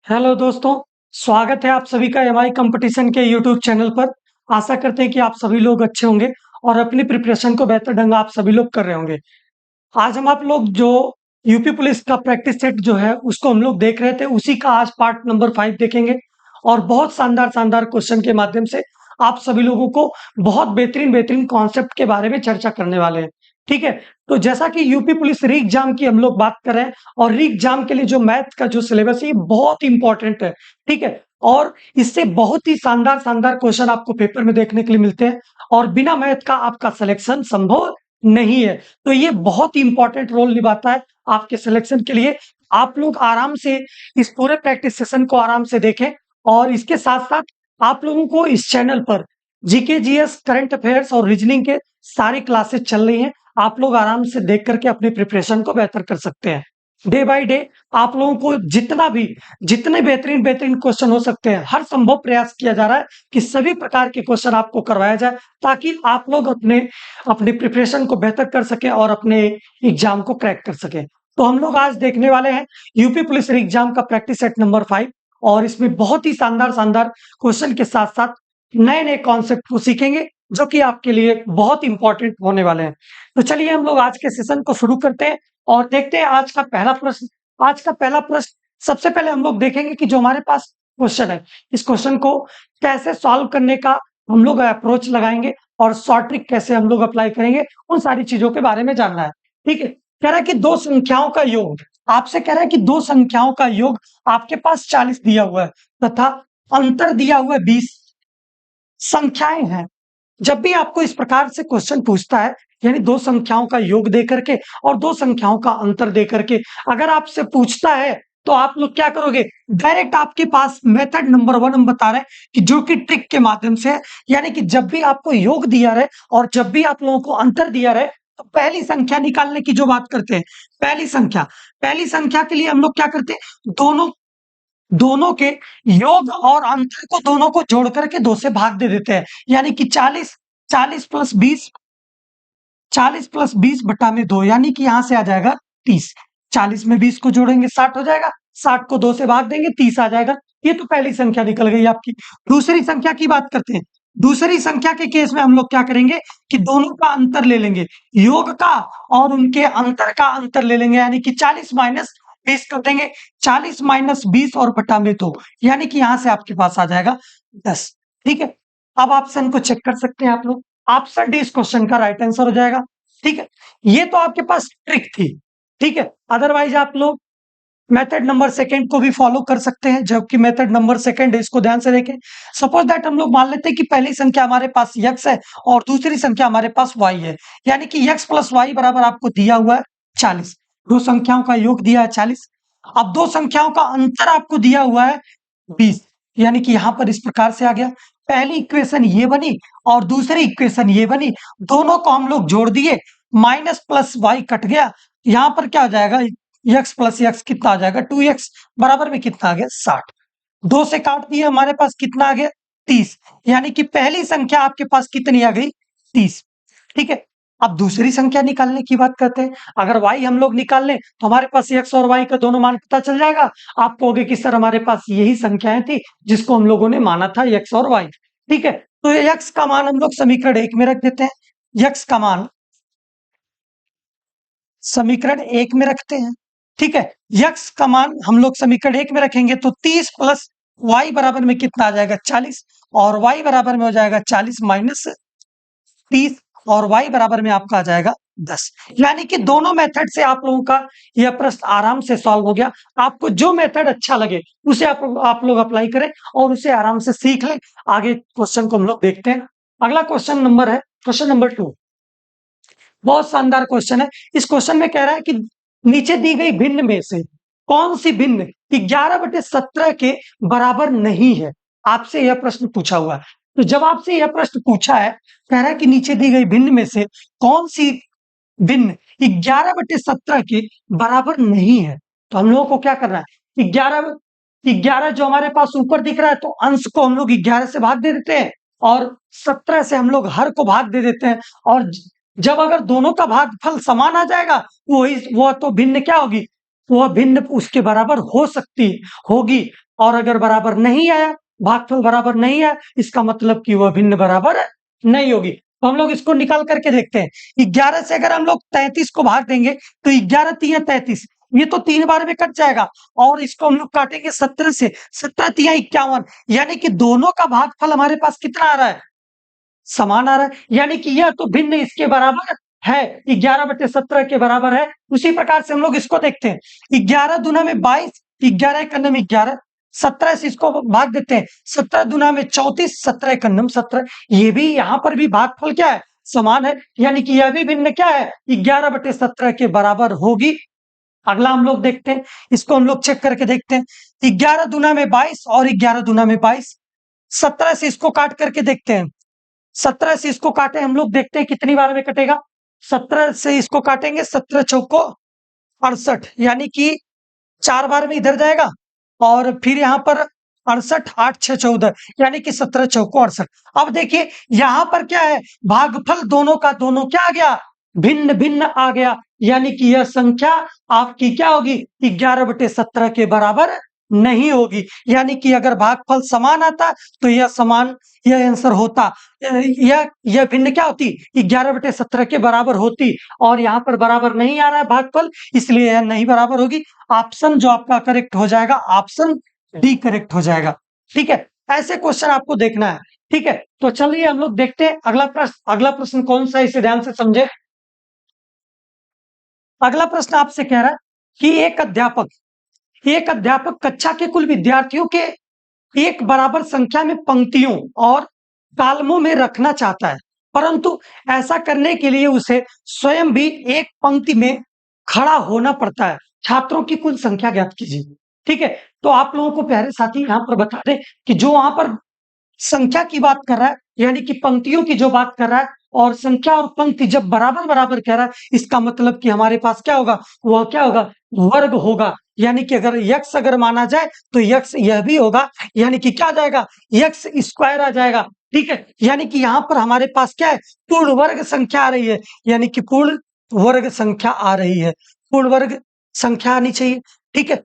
Hello दोस्तों, स्वागत है आप सभी का एमआई कंपटीशन के यूट्यूब चैनल पर। आशा करते हैं कि आप सभी लोग अच्छे होंगे और अपनी प्रिपरेशन को बेहतर ढंग आप सभी लोग कर रहे होंगे। आज हम आप लोग जो यूपी पुलिस का प्रैक्टिस सेट जो है उसको हम लोग देख रहे थे, उसी का आज पार्ट नंबर 5 देखेंगे और बहुत शानदार शानदार क्वेश्चन के माध्यम से आप सभी लोगों को बहुत बेहतरीन बेहतरीन कॉन्सेप्ट के बारे में चर्चा करने वाले हैं। ठीक है, तो जैसा कि यूपी पुलिस री एग्जाम की हम लोग बात कर रहे हैं और री एग्जाम के लिए जो मैथ का जो सिलेबस है ये बहुत इंपॉर्टेंट है। ठीक है, और इससे बहुत ही शानदार शानदार क्वेश्चन आपको पेपर में देखने के लिए मिलते हैं और बिना मैथ का आपका सिलेक्शन संभव नहीं है। तो ये बहुत ही इंपॉर्टेंट रोल निभाता है आपके सिलेक्शन के लिए। आप लोग आराम से इस पूरे प्रैक्टिस सेशन को आराम से देखें और इसके साथ साथ आप लोगों को इस चैनल पर जीके जीएस करंट अफेयर्स और रीजनिंग के सारी क्लासेस चल रही हैं। आप लोग आराम से देख करके अपनी प्रिपरेशन को बेहतर कर सकते हैं। डे बाय डे आप लोगों को जितने बेहतरीन बेहतरीन क्वेश्चन हो सकते हैं हर संभव प्रयास किया जा रहा है कि सभी प्रकार के क्वेश्चन आपको करवाया जाए ताकि आप लोग अपनी प्रिपरेशन को बेहतर कर सके और अपने एग्जाम को क्रैक कर सके। तो हम लोग आज देखने वाले हैं यूपी पुलिस एग्जाम का प्रैक्टिस सेट नंबर 5 और इसमें बहुत ही शानदार शानदार क्वेश्चन के साथ साथ नए नए कॉन्सेप्ट को सीखेंगे जो कि आपके लिए बहुत इंपॉर्टेंट होने वाले हैं। तो चलिए हम लोग आज के सेशन को शुरू करते हैं और देखते हैं आज का पहला प्रश्न। आज का पहला प्रश्न सबसे पहले हम लोग देखेंगे कि जो हमारे पास क्वेश्चन है इस क्वेश्चन को कैसे सॉल्व करने का हम लोग अप्रोच लगाएंगे और शॉर्ट ट्रिक कैसे हम लोग अप्लाई करेंगे, उन सारी चीजों के बारे में जानना है। ठीक है, कह रहा है कि दो संख्याओं का योग, आपसे कह रहा है कि दो संख्याओं का योग आपके पास 40 दिया हुआ है तथा अंतर दिया हुआ है 20 संख्याएं हैं। जब भी आपको इस प्रकार से क्वेश्चन पूछता है यानी दो संख्याओं का योग दे करके और दो संख्याओं का अंतर दे करके अगर आपसे पूछता है तो आप लोग क्या करोगे, डायरेक्ट आपके पास मेथड नंबर 1 हम बता रहे हैं कि जो कि ट्रिक के माध्यम से है। यानी कि जब भी आपको योग दिया रहे और जब भी आप लोगों को अंतर दिया रहे तो पहली संख्या निकालने की जो बात करते हैं, पहली संख्या के लिए हम लोग क्या करते हैं, दोनों दोनों के योग और अंतर को दोनों को जोड़ करके 2 से भाग दे देते हैं। यानी कि 40 प्लस 20 बटा में 2 यानी कि यहां से आ जाएगा 30। 40 में 20 को जोड़ेंगे 60 हो जाएगा, 60 को 2 से भाग देंगे 30 आ जाएगा। ये तो पहली संख्या निकल गई आपकी। दूसरी संख्या की बात करते हैं। दूसरी संख्या के केस में हम लोग क्या करेंगे कि दोनों का अंतर ले लेंगे, योग का और उनके अंतर का अंतर ले लेंगे यानी कि 40 माइनस 20 कर देंगे। 40 माइनस 20 और बटा में 2 यानी कि यहां से आपके पास आ जाएगा 10। ठीक है, अब ऑप्शन को चेक कर सकते हैं आप लोग। ऑप्शन डी इस क्वेश्चन का राइट आंसर हो जाएगा। ठीक है, ये तो आपके पास ट्रिक थी। ठीक है, अदरवाइज आप लोग मेथड नंबर सेकंड को भी फॉलो कर सकते हैं, जबकि मेथड नंबर सेकंड है इसको ध्यान से देखें। सपोज दैट हम लोग मान लेते हैं कि पहली संख्या हमारे पास x है और दूसरी संख्या हमारे पास y है, यानी कि x प्लस वाई बराबर आपको दिया हुआ है 40। दो संख्याओं का योग दिया है 40। अब दो संख्याओं का अंतर आपको दिया हुआ है 20, यानी कि यहां पर इस प्रकार से आ गया। पहली इक्वेशन ये बनी और दूसरी इक्वेशन ये बनी, दोनों को हम लोग जोड़ दिए, माइनस प्लस वाई कट गया, यहां पर क्या हो जाएगा, x प्लस एक्स कितना आ जाएगा 2x बराबर में कितना आ गया 60। 2 से काट दिए हमारे पास कितना आ गया 30, यानी कि पहली संख्या आपके पास कितनी आ गई 30। ठीक है, अब दूसरी संख्या निकालने की बात करते हैं। अगर y हम लोग निकाल लें तो हमारे पास x और y का दोनों मान पता चल जाएगा। आप कहोगे कि सर हमारे पास यही संख्याएं थी जिसको हम लोगों ने माना था x और y। ठीक है, तो x का मान हम लोग समीकरण 1 में रख देते हैं। x का मान समीकरण 1 में रखते हैं। ठीक है, x का मान हम लोग समीकरण 1 में रखेंगे तो 30 प्लस y बराबर में कितना आ जाएगा 40 और y बराबर में हो जाएगा 40 माइनस 30 और y बराबर में आपका आ जाएगा 10। यानी कि दोनों मेथड से आप लोगों का यह प्रश्न आराम से सॉल्व हो गया। आपको जो मेथड अच्छा लगे उसे आप लोग अप्लाई करें और उसे आराम से सीख लें। आगे क्वेश्चन को हम लोग देखते हैं। अगला क्वेश्चन नंबर है क्वेश्चन नंबर 2। बहुत शानदार क्वेश्चन है। इस क्वेश्चन में कह रहा है कि नीचे दी गई भिन्न में से कौन सी भिन्न 11/17 के बराबर नहीं है। आपसे यह प्रश्न पूछा हुआ है। तो जब आपसे यह प्रश्न पूछा है, कह रहा है कि नीचे दी गई भिन्न में से कौन सी भिन्न 11/17 के बराबर नहीं है, तो हम लोगों को क्या करना है, 11 जो हमारे पास ऊपर दिख रहा है तो अंश को हम लोग 11 से भाग दे देते हैं और 17 से हम लोग हर को भाग दे देते हैं। और जब अगर दोनों का भागफल समान आ जाएगा वो तो भिन्न क्या होगी, वह भिन्न उसके बराबर हो सकती है, होगी। और अगर बराबर नहीं आया, भागफल बराबर नहीं आया, इसका मतलब कि वह भिन्न बराबर नहीं होगी। तो हम लोग इसको निकाल करके देखते हैं। 11 से अगर हम लोग 33 को भाग देंगे तो 11 तिया 33, ये तो 3 बार में कट जाएगा। और इसको हम लोग काटेंगे 17 से, 17 तिया 51, यानी कि दोनों का भागफल हमारे पास कितना आ रहा है? समान आ रहा है। यानी कि यह तो भिन्न इसके बराबर है, 11/17 के बराबर है। उसी प्रकार से हम लोग इसको देखते हैं। 11 दूना में 22, 11 एक अन्नम 11, 17 से इसको भाग देते हैं। 17 दूना में 34, 17 एक अन्नम 17। ये भी यहाँ पर भी भागफल क्या है? समान है। यानी कि यह भी भिन्न क्या है? 11/17 के बराबर होगी। अगला हम लोग देखते हैं, इसको हम लोग चेक करके देखते हैं। 11 दूना में 22 और 11 दूना में 22। 17 से इसको काट करके देखते हैं। 17 से इसको काटे हम लोग, देखते हैं कितनी बार में कटेगा। 17 से इसको काटेंगे, 17 चौको 68, यानी कि 4 बार में इधर जाएगा। और फिर यहाँ पर 68, 8 6 14, यानी कि 17 चौको 68। अब देखिए यहाँ पर क्या है? भागफल दोनों का दोनों क्या आ गया? भिन्न भिन्न आ गया। यानी कि यह संख्या आपकी क्या होगी? 11/17 के बराबर नहीं होगी। यानी कि अगर भागफल समान आता तो यह समान, यह आंसर होता। यह भिन्न क्या होती? 11/17 के बराबर होती। और यहाँ पर बराबर नहीं आ रहा है भागफल, इसलिए यह नहीं बराबर होगी। ऑप्शन जो आपका करेक्ट हो जाएगा, ऑप्शन डी करेक्ट हो जाएगा। ठीक है, ऐसे क्वेश्चन आपको देखना है। ठीक है, तो चलिए हम लोग देखते हैं अगला प्रश्न। अगला प्रश्न कौन सा है, इसे ध्यान से समझे। अगला प्रश्न आपसे कह रहा है कि एक अध्यापक कक्षा के कुल विद्यार्थियों के एक बराबर संख्या में पंक्तियों और कालमों में रखना चाहता है, परंतु ऐसा करने के लिए उसे स्वयं भी एक पंक्ति में खड़ा होना पड़ता है। छात्रों की कुल संख्या ज्ञात कीजिए। ठीक है, तो आप लोगों को प्यारे साथी यहाँ पर बता दें कि जो वहां पर संख्या की बात कर रहा है, यानी कि पंक्तियों की जो बात कर रहा है, और संख्या और पंक्ति जब बराबर बराबर कह रहा है, इसका मतलब कि हमारे पास क्या होगा? वह क्या होगा? वर्ग होगा। यानी कि अगर यक्स अगर माना जाए तो यक्स यह भी होगा, यानी कि क्या आ जाएगा? यक्स स्क्वायर आ जाएगा। ठीक है, यानी कि यहाँ पर हमारे पास क्या है? पूर्ण वर्ग संख्या आ रही है, यानी कि पूर्ण वर्ग संख्या आ रही है, पूर्ण वर्ग संख्या आनी चाहिए। ठीक है,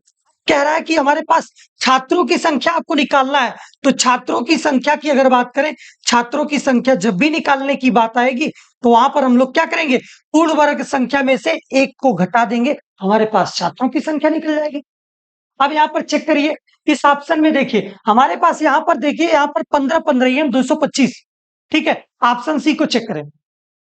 कह रहा है कि हमारे पास छात्रों की संख्या आपको निकालना है। तो छात्रों की संख्या की अगर बात करें, छात्रों की संख्या जब भी निकालने की बात आएगी तो वहां पर हम लोग क्या करेंगे? पूर्ण वर्ग संख्या में से एक को घटा देंगे, हमारे पास छात्रों की संख्या निकल जाएगी। अब यहाँ पर चेक करिए, इस ऑप्शन में देखिए हमारे पास यहाँ पर देखिए, यहाँ पर 15 15 225। ठीक है, ऑप्शन सी को चेक करें।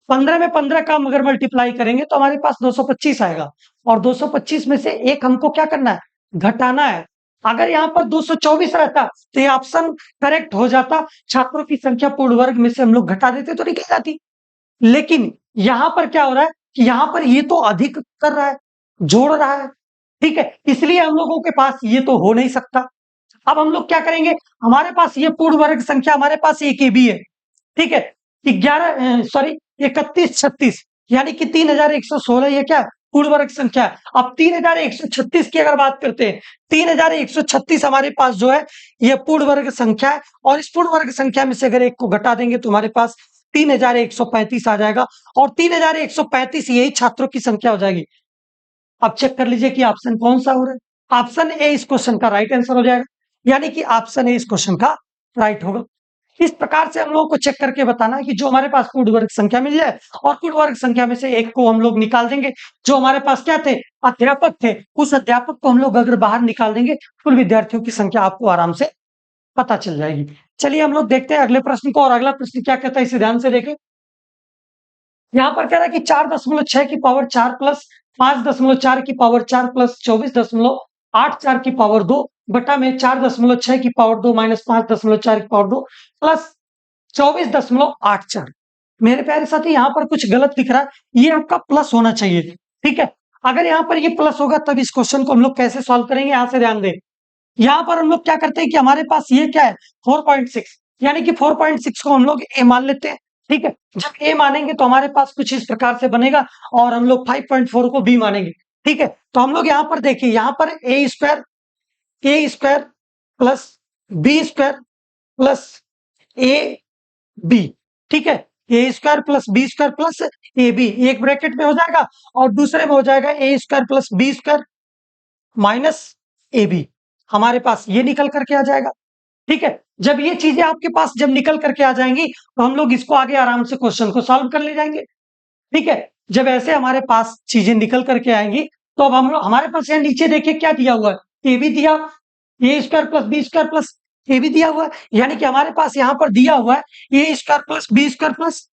15 में 15 का अगर मल्टीप्लाई करेंगे तो हमारे पास 225 आएगा। और 225 में से एक हमको क्या करना है? घटाना है। अगर यहाँ पर 224 रहता तो ये ऑप्शन करेक्ट हो जाता, छात्रों की संख्या पूर्ण वर्ग में से हम लोग घटा देते तो निकल जाती। लेकिन यहाँ पर क्या हो रहा है कि यहाँ पर ये तो अधिक कर रहा है, जोड़ रहा है। ठीक है, इसलिए हम लोगों के पास ये तो हो नहीं सकता। अब हम लोग क्या करेंगे? हमारे पास ये पूर्ण वर्ग संख्या हमारे पास एक भी है। ठीक है, 31 36, यानी कि 3116, ये क्या पूर्ण वर्ग संख्या है। अब 3136 की अगर बात करते हैं, 3136 हमारे पास जो है ये पूर्ण वर्ग संख्या है। और इस पूर्ण वर्ग संख्या में से अगर एक को घटा देंगे तो हमारे पास 3135 आ जाएगा। और 3135 यही छात्रों की संख्या हो जाएगी। अब चेक कर लीजिए कि ऑप्शन कौन सा हो रहा है। ऑप्शन ए इस क्वेश्चन का राइट आंसर हो जाएगा, यानी कि ऑप्शन ए इस क्वेश्चन का राइट होगा। इस प्रकार से हम लोगों को चेक करके बताना है कि जो हमारे पास पूर्ण वर्ग संख्या मिल जाए और पूर्ण वर्ग संख्या में से एक को हम लोग निकाल देंगे। जो हमारे पास क्या थे? अध्यापक थे, उस अध्यापक को हम लोग अगर बाहर निकाल देंगे, कुल विद्यार्थियों की संख्या आपको आराम से पता चल जाएगी। चलिए हम लोग देखते हैं अगले प्रश्न को। और अगला प्रश्न क्या कहता है, इसे ध्यान से देखें। यहाँ पर कह रहा है कि 4.6 की पावर 4 प्लस 5.4 की पावर 4 प्लस 24.84 की पावर 2 बटा में 4.6 की पावर 2 माइनस 5.4 की पावर 2 प्लस 24.84। मेरे प्यारे साथी यहाँ पर कुछ गलत दिख रहा है, ये आपका प्लस होना चाहिए। ठीक है, अगर यहाँ पर ये प्लस होगा तब इस क्वेश्चन को हम लोग कैसे सॉल्व करेंगे, यहाँ से ध्यान दें। यहाँ पर हम लोग क्या करते हैं कि हमारे पास ये क्या है? 4.6, यानी कि 4.6 को हम लोग ए मान लेते हैं। ठीक है, जब ए मानेंगे तो हमारे पास कुछ इस प्रकार से बनेगा, और हम लोग 5.4 को बी मानेंगे। ठीक है, तो हम लोग यहाँ पर देखिए, यहाँ पर A square plus B square plus A B. ठीक है, A square plus B square plus A B एक ब्रैकेट में हो जाएगा, और दूसरे में हो जाएगा A square plus B square minus A B, हमारे पास ये निकल करके आ जाएगा। ठीक है, जब ये चीजें आपके पास जब निकल करके आ जाएंगी तो हम लोग इसको आगे आराम से क्वेश्चन को सॉल्व कर ले जाएंगे। ठीक है, जब ऐसे हमारे पास चीजें निकल करके आएंगी तो अब हम लोग हमारे पास यहाँ नीचे देखिए क्या दिया हुआ है, ए बी दिया, A square plus B square plus A B दिया हुआ है, यानी कि हमारे पास यहाँ पर दिया हुआ है A square plus B square plus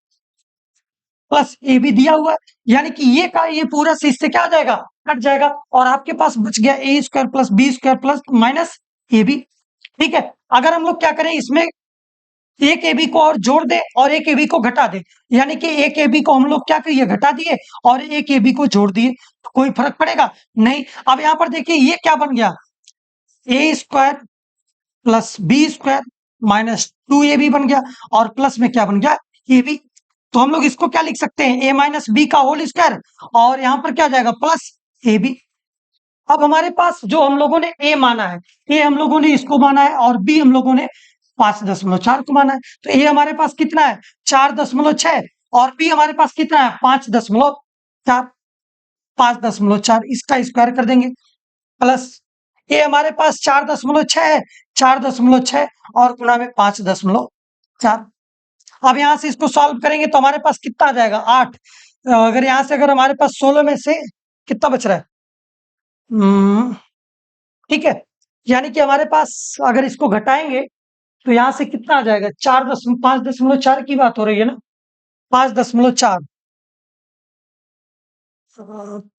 A B दिया हुआ है, यानी कि ये का ये पूरा से इससे क्या आ जाएगा, कट जाएगा, और आपके पास बच गया A square plus B square plus minus A B. ठीक है, अगर हम लोग क्या करें इसमें एक ए बी को और जोड़ दे और एक ए बी को घटा दे, यानी कि एक ए बी को हम लोग क्या करिए घटा दिए और एक ए बी को जोड़ दिए, तो कोई फर्क पड़ेगा नहीं। अब यहाँ पर देखिए ये क्या बन गया, A square plus B square minus 2ab बन गया, और प्लस में क्या बन गया, ए बी। तो हम लोग इसको क्या लिख सकते हैं, ए माइनस बी का होल स्क्वायर, और यहाँ पर क्या जाएगा प्लस ए बी। अब हमारे पास जो हम लोगों ने ए माना है, ए हम लोगों ने इसको माना है और बी हम लोगों ने 5.4 को माना है, तो ए हमारे पास कितना है 4.6 और बी हमारे पास कितना है 5.4, 5.4 इसका स्क्वायर कर देंगे, प्लस ए हमारे पास 4.6 है, 4.6 और गुणा में 5.4। अब यहां से इसको सॉल्व करेंगे तो हमारे पास कितना आ जाएगा 8। अगर यहां से अगर हमारे पास 16 में से कितना बच रहा है, ठीक है, यानी कि हमारे पास अगर इसको घटाएंगे तो यहां से कितना आ जाएगा 5.4 की बात हो रही है ना, 5.4,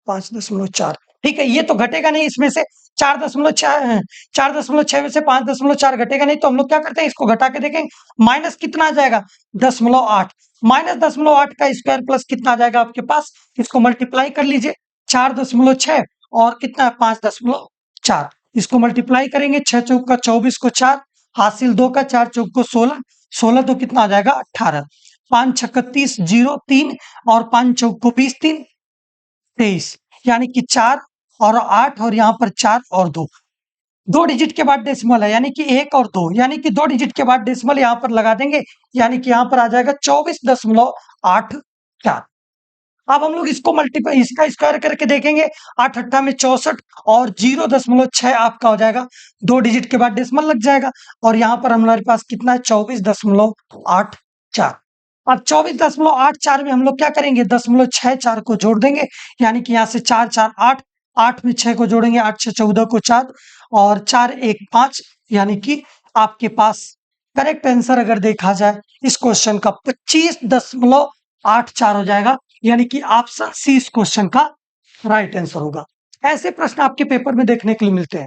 5.4। ठीक है, ये तो घटेगा नहीं इसमें से 4.6, 4.6 में से 5.4 घटेगा नहीं, तो हम लोग क्या करते हैं इसको घटा के देखेंगे, माइनस कितना आ जाएगा 0.8, माइनस 0.8 का स्क्वायर प्लस कितना आ जाएगा आपके पास, इसको मल्टीप्लाई कर लीजिए, 4.6 और कितना है 5.4, इसको मल्टीप्लाई करेंगे, 6 चौक का 24 को 4, हासिल 2 का 4 चौक को 16, 16 तो कितना आ जाएगा 18, 5 छक्का 30, 0 3 और 5 चौक को 20, 3 23, यानी कि 4 और 8 और यहाँ पर 4 और 2, 2 डिजिट के बाद डेसिमल है, यानी कि 1 और 2, यानी कि 2 डिजिट के बाद डेसिमल यहाँ पर लगा देंगे, यानी कि यहाँ पर आ जाएगा 24.84। अब हम लोग इसको मल्टीप्लाई इसका स्क्वायर करके देखेंगे, 8 अट्ठा में 64 और 0.6 आपका हो जाएगा, 2 डिजिट के बाद डेसिमल लग जाएगा, और यहाँ पर हमारे पास कितना है 24.84। अब 24.84 में हम लोग क्या करेंगे 0.64 को जोड़ देंगे, यानी कि यहाँ से 4 4 8, 8 में 6 को जोड़ेंगे, 8 6 14 को 4 और 4 1 5, यानी कि आपके पास करेक्ट आंसर अगर देखा जाए इस क्वेश्चन का 25.84 हो जाएगा, यानी कि ऑप्शन सी इस क्वेश्चन का राइट आंसर होगा। ऐसे प्रश्न आपके पेपर में देखने के लिए मिलते हैं,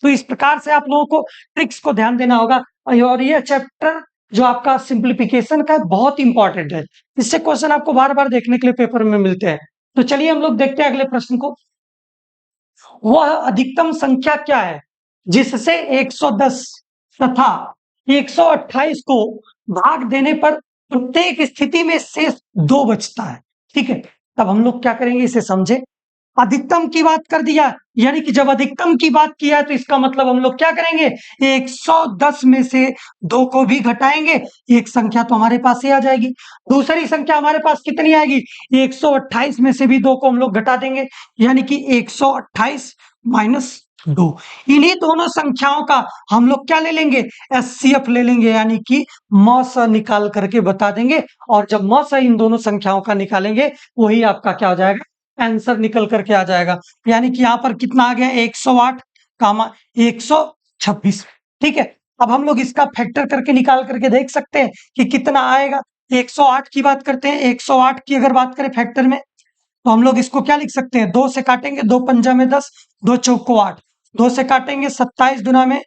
तो इस प्रकार से आप लोगों को ट्रिक्स को ध्यान देना होगा, और ये चैप्टर जो आपका सिंप्लीफिकेशन का है बहुत इंपॉर्टेंट है, इससे क्वेश्चन आपको बार बार देखने के लिए पेपर में मिलते हैं। तो चलिए हम लोग देखते हैं अगले प्रश्न को, वह अधिकतम संख्या क्या है जिससे 110 तथा 128 को भाग देने पर प्रत्येक स्थिति में शेष 2 बचता है। ठीक है, तब हम लोग क्या करेंगे इसे समझे, अधिकतम की बात कर दिया, यानी कि जब अधिकतम की बात किया है तो इसका मतलब हम लोग क्या करेंगे 110 में से 2 को भी घटाएंगे, एक संख्या तो हमारे पास ही आ जाएगी, दूसरी संख्या हमारे पास कितनी आएगी 128 में से भी 2 को हम लोग घटा देंगे, यानी कि 128 माइनस 2, इन्हीं दोनों संख्याओं का हम लोग क्या ले लेंगे एचसीएफ ले लेंगे, यानी कि मौस निकाल करके बता देंगे, और जब मौस इन दोनों संख्याओं का निकालेंगे वही आपका क्या हो जाएगा आंसर निकल करके आ जाएगा, यानी कि यहाँ पर कितना आ गया 108 कामा 126। ठीक है, अब हम लोग इसका फैक्टर करके निकाल करके देख सकते हैं कि कितना आएगा, 108 की बात करते हैं, 108 की अगर बात करें फैक्टर में तो हम लोग इसको क्या लिख सकते हैं, 2 से काटेंगे, 2 पंजा में 10, 2 चौक को 8, 2 से काटेंगे 27 दुना में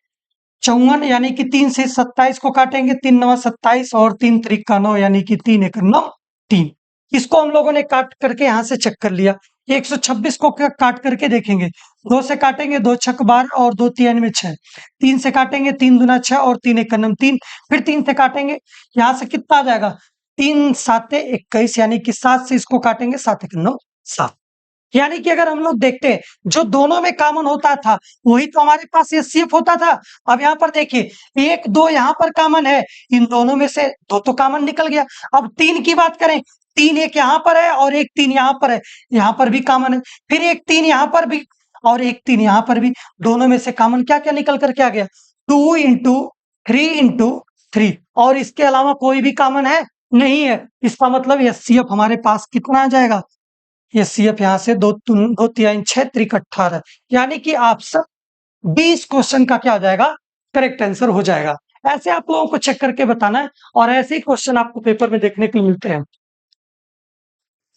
54, यानी कि 3 से 27 को काटेंगे, 3 9 27 और 3 त्रिक का 9, यानी कि 3 1 9 3, इसको हम लोगों ने काट करके यहां से चेक कर लिया। 126 को काट करके देखेंगे, 2 से काटेंगे 2 छक 12 और 2 3 में 6, 3 से काटेंगे 3 दुना 6 और 3 1 9 3, फिर 3 से काटेंगे, यहां से कितना आ जाएगा 3 7 21, यानी कि 7 से इसको काटेंगे 7 1 9 7, यानी कि अगर हम लोग देखते हैं जो दोनों में कॉमन होता था वही तो हमारे पास एचसीएफ होता था। अब यहाँ पर देखिए 1 2 यहाँ पर कॉमन है, इन दोनों में से 2 तो कॉमन निकल गया। अब 3 की बात करें, 3 एक यहाँ पर है और एक 3 यहाँ पर है, यहाँ पर भी कॉमन है, फिर एक 3 यहाँ पर भी और 1 3, यहां पर भी दोनों में से कॉमन क्या क्या निकल करके आ गया, 2 × 3 × 3, और इसके अलावा कोई भी कॉमन है नहीं है। इसका मतलब एचसीएफ हमारे पास कितना आ जाएगा, एचसीएफ यहां से 2 × 3 = 6 × 3 = 18, यानी कि ऑप्शन 20 क्वेश्चन का क्या हो जाएगा, करेक्ट आंसर हो जाएगा। ऐसे आप लोगों को चेक करके बताना है और ऐसे ही क्वेश्चन आपको पेपर में देखने को मिलते हैं।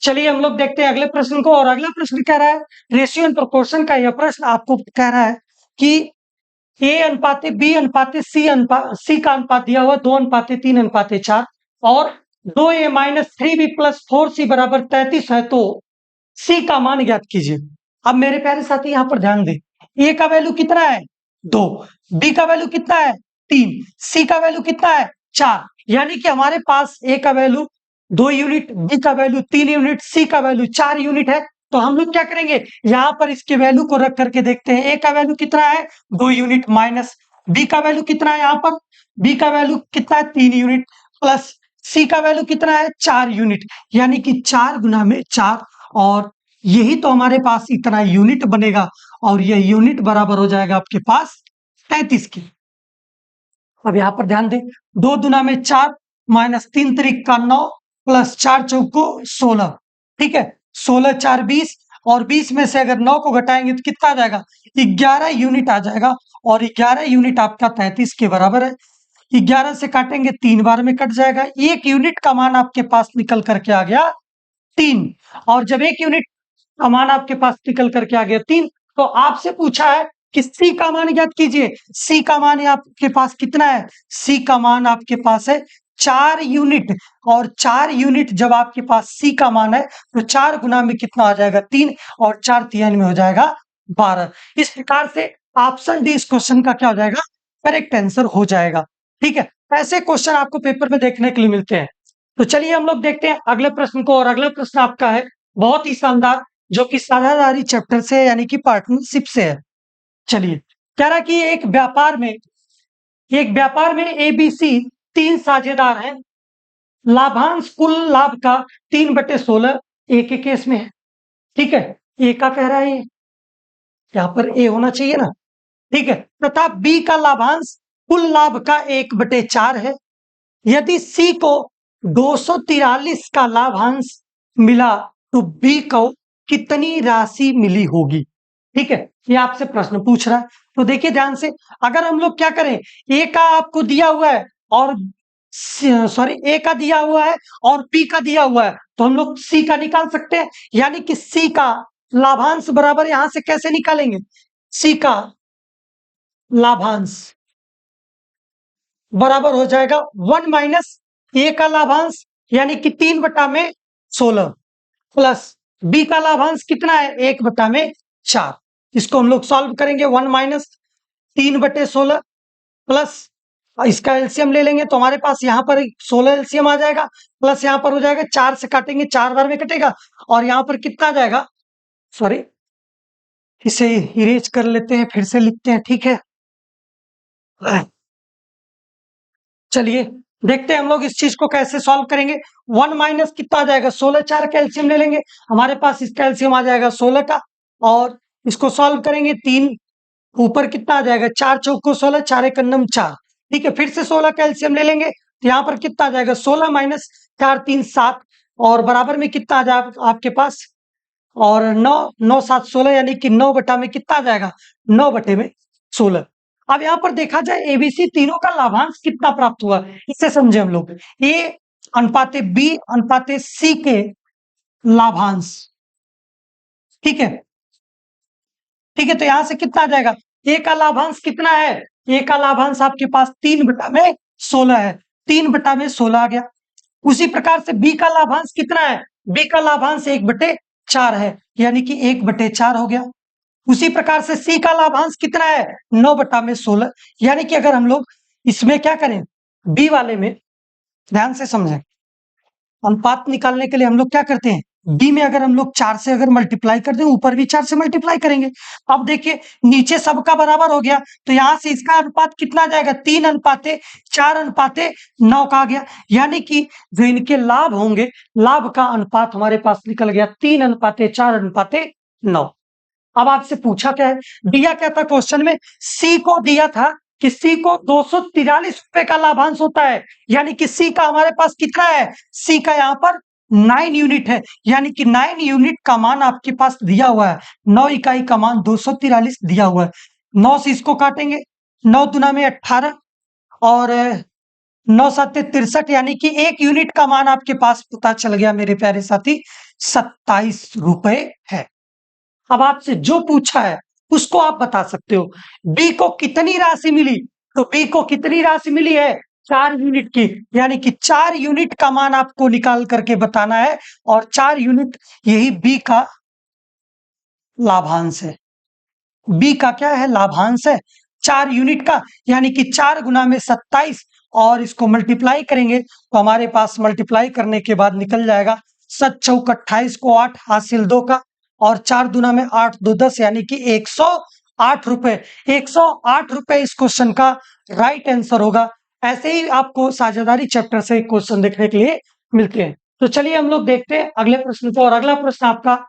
चलिए हम लोग देखते हैं अगले प्रश्न को, और अगला प्रश्न कह रहा है रेशियो एंड प्रोपोर्शन का। यह प्रश्न आपको कह रहा है कि ए अनुपाते बी अनुपाते सी का अनुपात दिया हुआ 2:3:4 और 2a-3b+4c = 33 है, तो सी का मान ज्ञात कीजिए। अब मेरे प्यारे साथी यहां पर ध्यान दें, ए का वैल्यू कितना है 2, बी का वैल्यू कितना है 3, सी का वैल्यू कितना है 4, यानी कि हमारे पास ए का वैल्यू 2 यूनिट, बी का वैल्यू 3 यूनिट, सी का वैल्यू 4 यूनिट है। तो हम लोग क्या करेंगे, यहां पर इसके वैल्यू को रख करके देखते हैं। ए का वैल्यू कितना है 2 यूनिट, माइनस बी का वैल्यू कितना है, यहां पर बी का वैल्यू कितना है 3 यूनिट, प्लस सी का वैल्यू कितना है 4 यूनिट, यानी कि 4 गुना में 4, और यही तो हमारे पास इतना यूनिट बनेगा, और यह यूनिट बराबर हो जाएगा आपके पास 33 की। अब यहां पर ध्यान दें, 2 दूना में 4, माइनस 3 त्रिक का 9, प्लस 4 चौको 16, ठीक है, 16 4 20, और 20 में से अगर 9 को घटाएंगे तो कितना आ जाएगा 11 यूनिट आ जाएगा, और 11 यूनिट आपका 33 के बराबर है। 11 से काटेंगे 3 बार में कट जाएगा, 1 यूनिट का मान आपके पास निकल करके आ गया 3, और जब 1 यूनिट का मान आपके पास निकल करके आ गया 3, तो आपसे पूछा है कि सी का मान ज्ञात कीजिए। सी का मान आपके पास कितना है, सी का मान आपके पास है 4 यूनिट, और 4 यूनिट जब आपके पास सी का मान है तो 4 गुना में कितना आ जाएगा 3, और 4 3 में हो जाएगा 12। इस प्रकार से ऑप्शन डी इस क्वेश्चन का क्या हो जाएगा, करेक्ट आंसर हो जाएगा। ठीक है, ऐसे क्वेश्चन आपको पेपर में देखने के लिए मिलते हैं। तो चलिए हम लोग देखते हैं अगले प्रश्न को, और अगला प्रश्न आपका है बहुत ही शानदार, जो कि साझेदारी चैप्टर से यानी कि पार्टनरशिप से है। चलिए, कह रहा कि एक व्यापार में एबीसी 3 साझेदार हैं, लाभांश कुल लाभ का 3/16 ए के केस में है। ठीक है, ए का कह रहा है, यहां पर ए होना चाहिए ना, ठीक है, तथा बी का लाभांश कुल लाभ का 1/4 है। यदि सी को 243 का लाभांश मिला तो बी को कितनी राशि मिली होगी। ठीक है, ये आपसे प्रश्न पूछ रहा है। तो देखिए ध्यान से, अगर हम लोग क्या करें, ए का आपको दिया हुआ है और ए का दिया हुआ है और बी का दिया हुआ है, तो हम लोग सी का निकाल सकते हैं, यानी कि सी का लाभांश बराबर यहां से कैसे निकालेंगे, सी का लाभांश बराबर हो जाएगा 1 माइनस ए का लाभांश यानी कि 3/16, प्लस बी का लाभांश कितना है 1/4। इसको हम लोग सॉल्व करेंगे, 1 माइनस 3/16 प्लस इसका एलसीएम ले लेंगे तो हमारे पास यहाँ पर 16 एलसीएम आ जाएगा, प्लस यहाँ पर हो जाएगा 4 से काटेंगे 4 बार में कटेगा, और यहाँ पर कितना आ जाएगा, सॉरी इसे इरेज कर लेते हैं, फिर से लिखते हैं। ठीक है, चलिए देखते हैं हम लोग इस चीज को कैसे सॉल्व करेंगे। 1 माइनस कितना आ जाएगा 16, 4 का एलसीएम ले लेंगे, हमारे पास इसका एलसीएम आ जाएगा 16 का, और इसको सॉल्व करेंगे 3 ऊपर कितना आ जाएगा 4 चौको 16, 4 एक नम 4। ठीक है, फिर से 16 का एलसीएम ले लेंगे तो यहाँ पर कितना आ जाएगा 16 माइनस 4 3 7, और बराबर में कितना आ जाएगा आपके पास, और 9 9 7 16, यानी कि 9 बटा में कितना आ जाएगा 9 बटे में 16। अब यहाँ पर देखा जाए एबीसी तीनों का लाभांश कितना प्राप्त हुआ, इसे समझे हम लोग। ए अनुपाते बी अनुपाते सी के लाभांश, ठीक है, ठीक है, तो यहां से कितना आ जाएगा, ए का लाभांश कितना है, ए का लाभांश आपके पास 3/16 है, 3/16 आ गया। उसी प्रकार से बी का लाभांश कितना है, बी का लाभांश 1/4 है, यानी कि 1/4 हो गया। उसी प्रकार से सी का लाभांश कितना है 9/16, यानी कि अगर हम लोग इसमें क्या करें, बी वाले में ध्यान से समझें, अनुपात निकालने के लिए हम लोग क्या करते हैं, बी में अगर हम लोग 4 से अगर मल्टीप्लाई कर दें, ऊपर भी 4 से मल्टीप्लाई करेंगे। अब देखिए नीचे सबका बराबर हो गया, तो यहां से इसका अनुपात कितना आ जाएगा 3:4:9 का आ गया, यानी कि जो इनके लाभ होंगे, लाभ का अनुपात हमारे पास निकल गया 3:4:9। अब आपसे पूछा क्या है, दिया क्या था क्वेश्चन में, सी को दिया था कि सी को 243 रुपए का लाभांश होता है, यानी कि सी का हमारे पास कितना है, सी का यहाँ पर 9 यूनिट है, यानी कि 9 यूनिट का मान आपके पास दिया हुआ है, 9 इकाई का मान 243 दिया हुआ है। 9 से इसको काटेंगे, 9 दुना में 18 और 9 सत्ते 63, यानी कि 1 यूनिट का मान आपके पास पता चल गया मेरे प्यारे साथी, 27 रुपए है। अब आपसे जो पूछा है उसको आप बता सकते हो। बी को कितनी राशि मिली, तो बी को कितनी राशि मिली है, 4 यूनिट की, यानी कि 4 यूनिट का मान आपको निकाल करके बताना है, और 4 यूनिट यही बी का लाभांश है। बी का क्या है, लाभांश है 4 यूनिट का, यानी कि 4 गुना में 27, और इसको मल्टीप्लाई करेंगे तो हमारे पास मल्टीप्लाई करने के बाद निकल जाएगा 7 चौक 28 को 8 हासिल 2 का, और 4 दुना में 8 2 10, यानी कि 108 रुपए। 108 रुपए इस क्वेश्चन का राइट आंसर होगा। ऐसे ही आपको साझेदारी चैप्टर से क्वेश्चन देखने के लिए मिलते हैं। तो चलिए हम लोग देखते हैं अगले प्रश्न को, और अगला प्रश्न आपका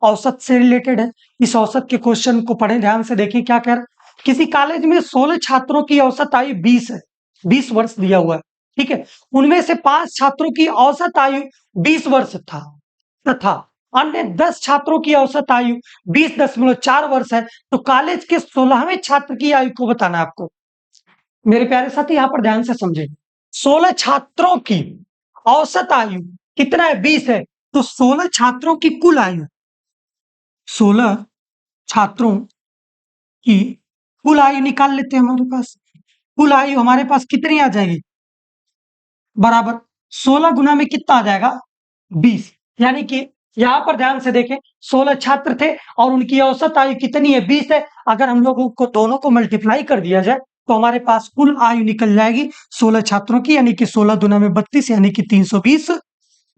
औसत से रिलेटेड है। इस औसत के क्वेश्चन को पढ़ें ध्यान से, देखिए क्या कह रहा है। किसी कॉलेज में 16 छात्रों की औसत आयु 20 है, 20 वर्ष दिया हुआ है, ठीक है। उनमें से 5 छात्रों की औसत आयु 20 वर्ष था तथा अन्य 10 छात्रों की औसत आयु 20.4 वर्ष है। तो कॉलेज के 16वें छात्र की आयु को बताना है आपको। मेरे प्यारे साथी यहां पर ध्यान से समझे, 16 छात्रों की औसत आयु कितना है, 20 है। तो 16 छात्रों की कुल आयु, 16 छात्रों की कुल आयु निकाल लेते हैं हमारे पास। कुल आयु हमारे पास कितनी आ जाएगी, बराबर 16 गुना में कितना आ जाएगा, 20, यानी कि यहां पर ध्यान से देखें, 16 छात्र थे और उनकी औसत आयु कितनी है, 20 है। अगर हम लोगों को दोनों को मल्टीप्लाई कर दिया जाए तो हमारे पास कुल आयु निकल जाएगी 16 छात्रों की, यानी कि 16 दुना में 32, यानी कि 320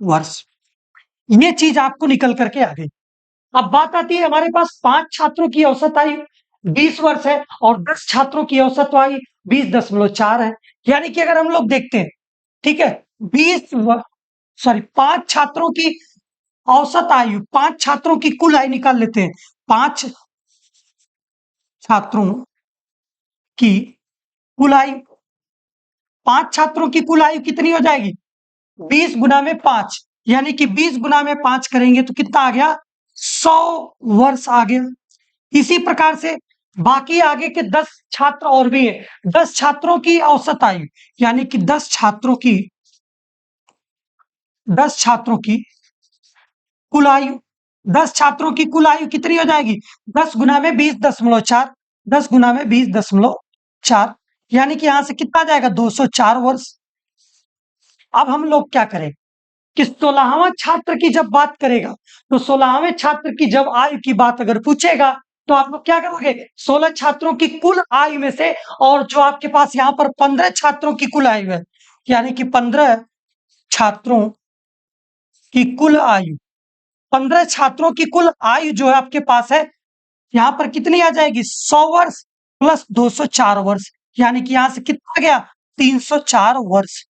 वर्ष। ये चीज आपको निकल करके आ गई। अब बात आती है, हमारे पास 5 छात्रों की औसत आयु 20 वर्ष है और 10 छात्रों की औसत आयु 20.4 है, यानी कि अगर हम लोग देखते हैं, ठीक है, 5 छात्रों की औसत आयु, 5 छात्रों की कुल आयु निकाल लेते हैं। 5 छात्रों की कुल आयु, 5 छात्रों की कुल आयु कितनी हो जाएगी, 20 गुना में 5, यानी कि 20 गुना में 5 करेंगे तो कितना आ गया, 100 वर्ष आ गया। इसी प्रकार से बाकी आगे के 10 छात्र और भी है, 10 छात्रों की औसत आयु, यानी कि 10 छात्रों की कुल आयु, 10 छात्रों की कुल आयु कितनी हो जाएगी, 10 गुना में 20.4, 10 गुना में 20.4, यानी कि यहां से कितना जाएगा, 204 वर्ष। अब हम लोग क्या करें कि 16वां छात्र की जब बात करेगा, तो 16वें छात्र की जब आयु की बात अगर पूछेगा तो आप लोग क्या करोगे, 16 छात्रों की कुल आयु में से, और जो आपके पास यहाँ पर 15 छात्रों की कुल आयु है, यानी कि 15 छात्रों की कुल आयु, 15 छात्रों की कुल आयु जो है आपके पास है, यहां पर कितनी आ जाएगी, 100 वर्ष प्लस 204 वर्ष, यानी कि यहां से कितना गया, 304 वर्ष।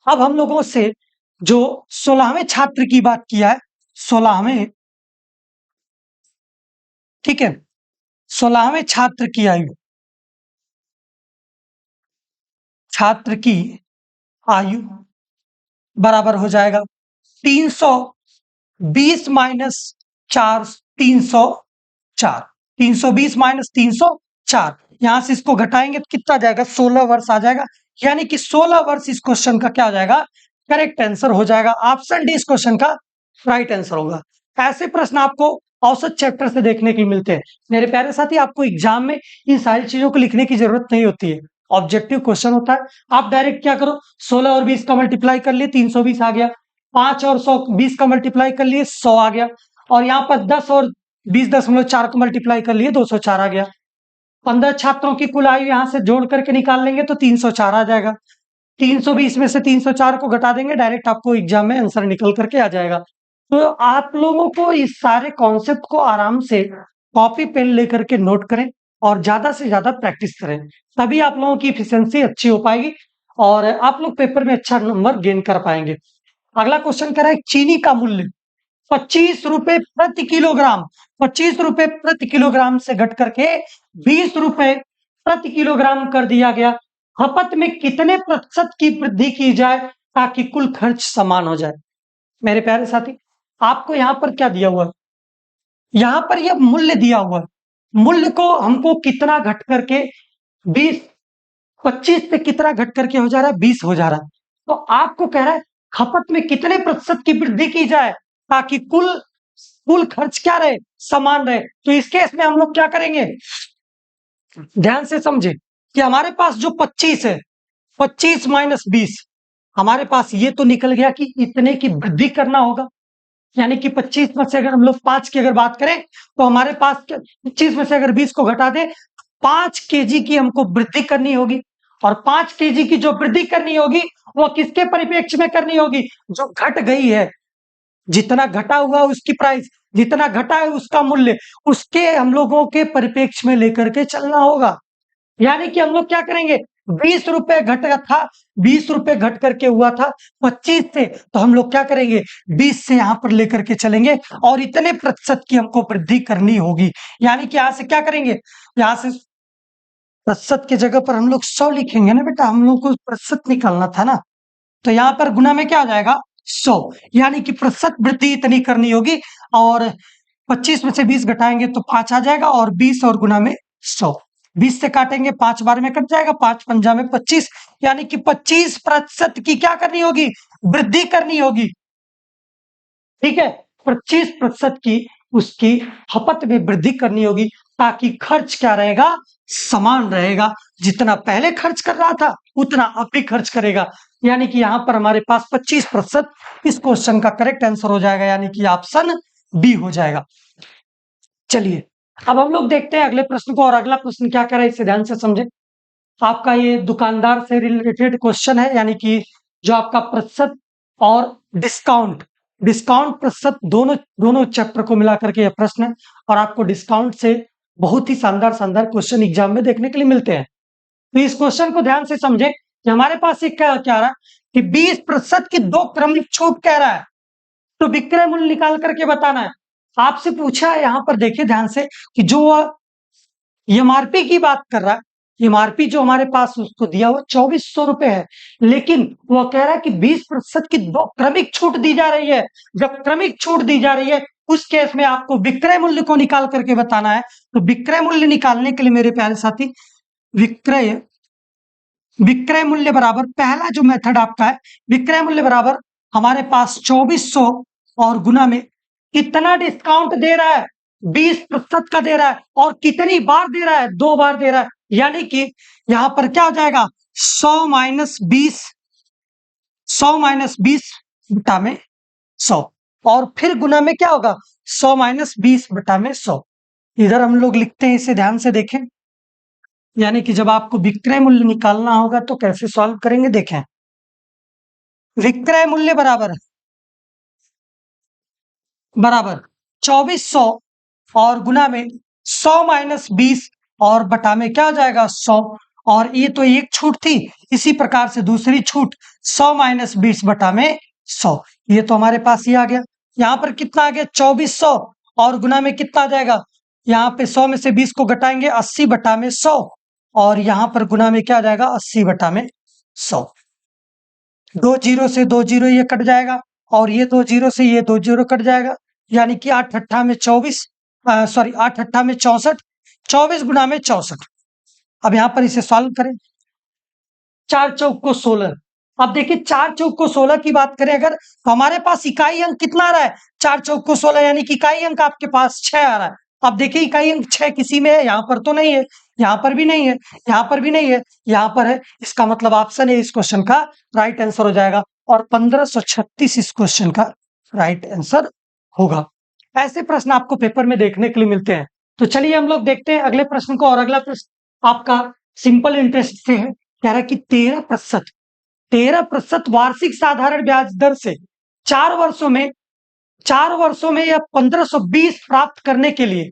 अब हम लोगों से जो 16वें छात्र की बात किया है, 16वें, ठीक है, 16वें छात्र की आयु, छात्र की आयु बराबर हो जाएगा 320 माइनस 4, 304, 320 माइनस 304, यहां से इसको घटाएंगे तो कितना जाएगा, 16 वर्ष आ जाएगा, यानी कि 16 वर्ष इस क्वेश्चन का क्या हो जाएगा, करेक्ट आंसर हो जाएगा। ऑप्शन डी इस क्वेश्चन का राइट आंसर होगा। ऐसे प्रश्न आपको औसत चैप्टर से देखने के मिलते हैं मेरे प्यारे साथी। आपको एग्जाम में इन सारी चीजों को लिखने की जरूरत नहीं होती है, ऑब्जेक्टिव क्वेश्चन होता है। आप डायरेक्ट क्या करो, 16 और 20 का मल्टीप्लाई कर लिए 320 आ गया, 5 और 100 20 का मल्टीप्लाई कर लिए 100 आ गया, और यहाँ पर 10 और 20.4 को मल्टीप्लाई कर लिए 204 आ गया। 15 छात्रों की कुल आयु यहां से जोड़ करके निकाल लेंगे तो 304 आ जाएगा। 320 में से 304 को घटा देंगे, डायरेक्ट आपको एग्जाम में आंसर निकल करके आ जाएगा। तो आप लोगों को इस सारे कॉन्सेप्ट को आराम से कॉपी पेन लेकर के नोट करें और ज्यादा से ज्यादा प्रैक्टिस करें, तभी आप लोगों की इफिशियंसी अच्छी हो पाएगी और आप लोग पेपर में अच्छा नंबर गेन कर पाएंगे। अगला क्वेश्चन कह रहा है, चीनी का मूल्य ₹25 प्रति किलोग्राम, ₹25 से घट करके ₹20 प्रति किलोग्राम कर दिया गया। खपत में कितने प्रतिशत की वृद्धि की जाए ताकि कुल खर्च समान हो जाए? मेरे प्यारे साथी, आपको यहां पर क्या दिया हुआ है? यहां पर यह मूल्य दिया हुआ है। मूल्य को हमको कितना घट करके 20, 25 से कितना घट करके हो जा रहा है? 20 हो जा रहा है। तो आपको कह रहा है खपत में कितने प्रतिशत की वृद्धि की जाए ताकि कुल कुल खर्च क्या रहे? समान रहे। तो इस केस में हम लोग क्या करेंगे? ध्यान से समझे कि हमारे पास जो 25 है, 25 माइनस 20, हमारे पास ये तो निकल गया कि इतने की वृद्धि करना होगा। यानी कि 25 में से अगर हम लोग 5 की अगर बात करें तो हमारे पास 25 में से अगर 20 को घटा दें, 5 केजी की हमको वृद्धि करनी होगी। और 5 केजी की जो वृद्धि करनी होगी वो किसके परिप्रेक्ष्य में करनी होगी? जो घट गई है, जितना घटा हुआ उसकी प्राइस, जितना घटा है उसका मूल्य, उसके हम लोगों के परिप्रेक्ष्य में लेकर के चलना होगा। यानी कि हम लोग क्या करेंगे? ₹20 घटा था, ₹20 घट करके हुआ था 25 से, तो हम लोग क्या करेंगे? 20 से यहां पर लेकर के चलेंगे और इतने प्रतिशत की हमको वृद्धि करनी होगी। यानी कि यहां से क्या करेंगे? यहां से प्रतिशत की जगह पर हम लोग 100 लिखेंगे ना बेटा, हम लोग को प्रतिशत निकालना था ना। तो यहां पर गुना में क्या आ जाएगा? 100। यानी कि प्रतिशत वृद्धि इतनी करनी होगी और 25 में से 20 घटाएंगे तो 5 आ जाएगा और 20 और गुना में 100। 20 से काटेंगे 5 बार में कट जाएगा, 5 पंजा में 25, यानी कि 25% की क्या करनी होगी? वृद्धि करनी होगी। ठीक है, 25% की उसकी खपत में वृद्धि करनी होगी ताकि खर्च क्या रहेगा? समान रहेगा। जितना पहले खर्च कर रहा था उतना अब भी खर्च करेगा। यानी कि यहां पर हमारे पास 25% इस क्वेश्चन का करेक्ट आंसर हो जाएगा, यानी कि ऑप्शन बी हो जाएगा। चलिए अब हम लोग देखते हैं अगले प्रश्न को, और अगला प्रश्न क्या कह रहा है इसे ध्यान से समझे। आपका ये दुकानदार से रिलेटेड क्वेश्चन है, यानी कि जो आपका प्रतिशत और डिस्काउंट, डिस्काउंट प्रतिशत दोनों दोनों चैप्टर को मिलाकर के यह प्रश्न है। और आपको डिस्काउंट से बहुत ही शानदार शानदार क्वेश्चन एग्जाम में देखने के लिए मिलते हैं। तो इस क्वेश्चन को ध्यान से समझे कि हमारे पास एक क्या क्या रहा है कि 20% की दो क्रमिक छूट कह रहा है, तो विक्रय मूल्य निकाल करके बताना है। आपसे पूछा है यहां पर, देखिए ध्यान से कि जो एमआरपी की बात कर रहा है, एमआरपी जो हमारे पास उसको दिया हुआ 2400 है, लेकिन वह कह रहा है कि 20% की दो क्रमिक छूट दी जा रही है। जब क्रमिक छूट दी जा रही है उस केस में आपको विक्रय मूल्य को निकाल करके बताना है। तो विक्रय मूल्य निकालने के लिए मेरे प्यारे साथी, विक्रय विक्रय मूल्य बराबर, पहला जो मेथड आपका है, विक्रय मूल्य बराबर हमारे पास 2400 और गुना में कितना डिस्काउंट दे रहा है? 20% का दे रहा है। और कितनी बार दे रहा है? 2 बार दे रहा है। यानी कि यहां पर क्या हो जाएगा? 100 माइनस 20, 100 माइनस 20 बटा में 100, और फिर गुना में क्या होगा? 100 माइनस 20 बटा में 100। इधर हम लोग लिखते हैं, इसे ध्यान से देखें। यानी कि जब आपको विक्रय मूल्य निकालना होगा तो कैसे सॉल्व करेंगे, देखें। विक्रय मूल्य बराबर 2400 और गुना में 100 माइनस 20 और बटा में क्या हो जाएगा? 100। और ये तो एक छूट थी, इसी प्रकार से दूसरी छूट 100 माइनस 20 बटा में 100। ये तो हमारे पास ही आ गया। यहाँ पर कितना आ गया? 2400 और गुना में कितना आ जाएगा? यहाँ पे 100 में से 20 को घटाएंगे, 80 बटा में 100, और यहाँ पर गुना में क्या आ जाएगा? 80 बटा में 100। 2 जीरो से 2 जीरो ये कट जाएगा, और ये 2 जीरो से ये 2 जीरो कट जाएगा। यानी कि 8 अट्ठा में 24, सॉरी 8 अट्ठा में 64, 24 गुना में 64। अब यहां पर इसे सॉल्व करें। 4 चौक को 16। अब देखिए 4 चौक को 16 की बात करें अगर, तो हमारे पास इकाई अंक कितना आ रहा है? 4 चौक को 16, यानी कि इकाई अंक आपके पास 6 आ रहा है। अब देखिए इकाई अंक 6 किसी में है? यहाँ पर तो नहीं है, यहाँ पर भी नहीं है, यहाँ पर भी नहीं है, यहाँ पर है। इसका मतलब ऑप्शन ए इस क्वेश्चन का राइट आंसर हो जाएगा, और 1536 इस क्वेश्चन का राइट आंसर होगा। ऐसे प्रश्न आपको पेपर में देखने के लिए मिलते हैं। तो चलिए हम लोग देखते हैं अगले प्रश्न को, और अगला प्रश्न आपका सिंपल इंटरेस्ट से है। कह रहा है कि 13% वार्षिक साधारण ब्याज दर से 4 वर्षों में या 1520 प्राप्त करने के लिए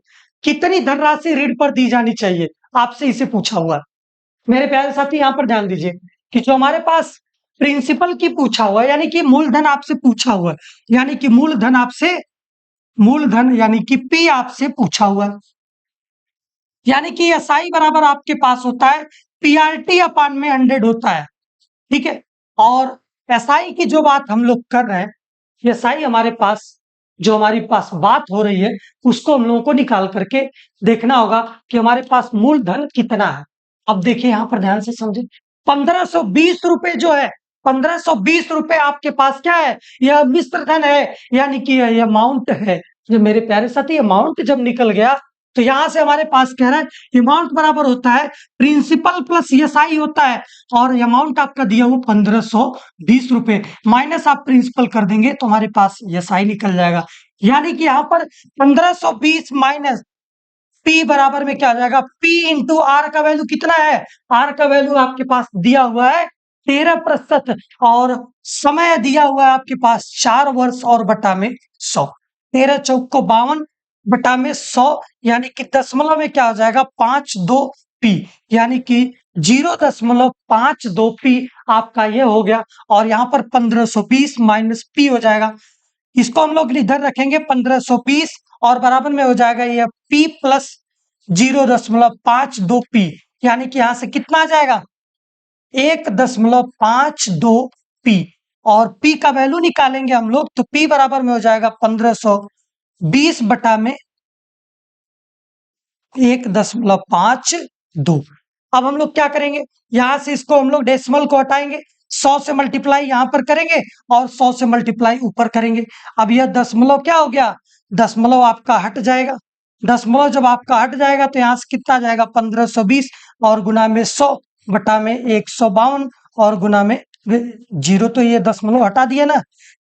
कितनी धनराशि ऋण पर दी जानी चाहिए? आपसे इसे पूछा हुआ है। मेरे प्यारे साथी यहां पर ध्यान दीजिए कि जो हमारे पास प्रिंसिपल की पूछा हुआ है, यानी कि मूलधन आपसे पूछा हुआ है, यानी कि मूलधन आपसे मूलधन यानी कि पी आपसे पूछा हुआ है, यानी कि एसआई बराबर आपके पास होता है पीआरटी अपान में 100 होता है। ठीक है, और एसआई की जो बात हम लोग कर रहे हैं, एसआई हमारे पास जो हमारी पास बात हो रही है उसको हम लोगों को निकाल करके देखना होगा कि हमारे पास मूलधन कितना है। अब देखिए यहां पर ध्यान से समझे, 1520 जो है, 1520 आपके पास क्या है, यह मिश्र धन है, यानी कि यह अमाउंट है। जो मेरे प्यारे साथी, अमाउंट जब निकल गया तो यहां से हमारे पास कह रहा है अमाउंट बराबर होता है प्रिंसिपल प्लस एसआई होता है, और अमाउंट आपका दिया हुआ 1520 माइनस आप प्रिंसिपल कर देंगे तो हमारे पास एसआई निकल जाएगा। यानी कि यहाँ पर 1520 माइनस पी बराबर में क्या आ जाएगा, पी इंटू आर का वैल्यू कितना है, आर का वैल्यू आपके पास दिया हुआ है 13%, और समय दिया हुआ है आपके पास 4 वर्ष और बटा में 100, 13 चौक को 52 बटा में 100, यानी कि दशमलव में क्या हो जाएगा 52 पी, यानी कि 0.52 पी आपका ये हो गया। और यहाँ पर 1520 माइनस पी हो जाएगा, इसको हम लोग इधर रखेंगे 1520, और बराबर में हो जाएगा ये पी प्लस 0.52 पी, यानी कि यहां से कितना आ जाएगा 1.52 पी, और पी का वैल्यू निकालेंगे हम लोग तो पी बराबर में हो जाएगा 1520 बटा में 1.52। अब हम लोग क्या करेंगे, यहां से इसको हम लोग डेसिमल को हटाएंगे, 100 से मल्टीप्लाई यहां पर करेंगे और 100 से मल्टीप्लाई ऊपर करेंगे। अब यह दशमलव क्या हो गया, दशमलव आपका हट जाएगा, दशमलव जब आपका हट जाएगा तो यहां से कितना आ जाएगा 1520, और गुना में 100 बटा में 152, और गुना में 0, तो ये दशमलव हटा दिया ना।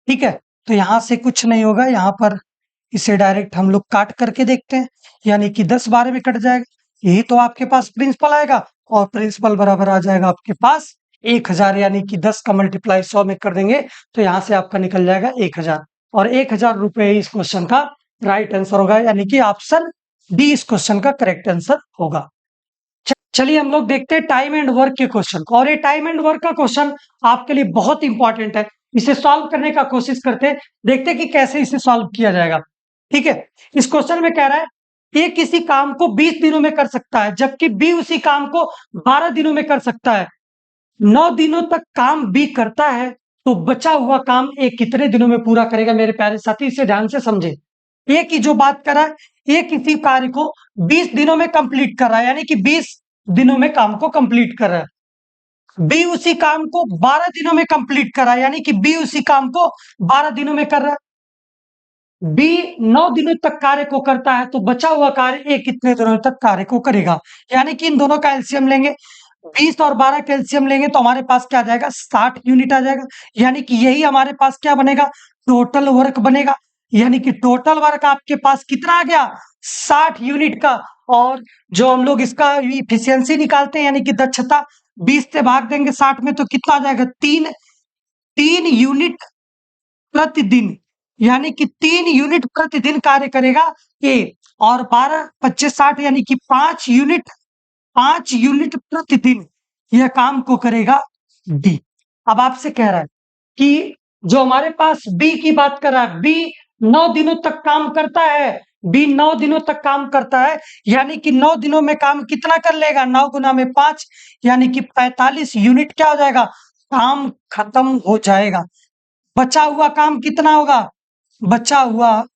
ठीक है, तो यहां से कुछ नहीं होगा, यहाँ पर इसे डायरेक्ट हम लोग काट करके देखते हैं, यानी कि 10 12 में कट जाएगा, यही तो आपके पास प्रिंसिपल आएगा, और प्रिंसिपल बराबर आ जाएगा आपके पास 1000, यानी कि 10 का मल्टीप्लाई 100 में कर देंगे तो यहां से आपका निकल जाएगा 1000, और 1000 रुपए इस क्वेश्चन का राइट आंसर होगा, यानी कि ऑप्शन डी इस क्वेश्चन का करेक्ट आंसर होगा। चलिए हम लोग देखते हैं टाइम एंड वर्क के क्वेश्चन को, और ये टाइम एंड वर्क का क्वेश्चन आपके लिए बहुत इंपॉर्टेंट है, इसे सॉल्व करने का कोशिश करते हैं, देखते हैं कि कैसे इसे सॉल्व किया जाएगा। ठीक है, इस क्वेश्चन में कह रहा है ए किसी काम को 20 दिनों में कर सकता है, जबकि बी उसी काम को 12 दिनों में कर सकता है। 9 दिनों तक काम बी करता है तो बचा हुआ काम ए कितने दिनों में पूरा करेगा। मेरे प्यारे साथी इसे ध्यान से समझे, ए की जो बात कर रहा है, ए किसी कार्य को 20 दिनों में कंप्लीट कर रहा है, यानी कि 20 दिनों में काम को कंप्लीट कर रहा है। बी उसी काम को 12 दिनों में कंप्लीट कर रहा है, यानी कि बी उसी काम को 12 दिनों में कर रहा है। बी 9 दिनों तक कार्य को करता है तो बचा हुआ कार्य ए कितने दिनों तक कार्य को करेगा, यानी कि इन दोनों का एलसीएम लेंगे, 20 और 12 का एलसीएम लेंगे तो हमारे पास क्या आ जाएगा 60 यूनिट आ जाएगा, यानी कि यही हमारे पास क्या बनेगा टोटल वर्क बनेगा, यानी कि टोटल वर्क आपके पास कितना आ गया 60 यूनिट का। और जो हम लोग इसका इफिशियंसी निकालते हैं यानी कि दक्षता, 20 से भाग देंगे 60 में तो कितना आ जाएगा 3 यूनिट प्रतिदिन, यानी कि 3 यूनिट प्रतिदिन कार्य करेगा ए, और 12 25 60 यानी कि 5 यूनिट प्रतिदिन यह काम को करेगा डी। अब आपसे कह रहा है कि जो हमारे पास बी की बात कर रहा है, बी 9 दिनों तक काम करता है, बी 9 दिनों तक काम करता है, यानी कि 9 दिनों में काम कितना कर लेगा 9 गुना में 5, यानी कि 45 यूनिट क्या हो जाएगा काम खत्म हो जाएगा। बचा हुआ काम कितना होगा, बचा हुआ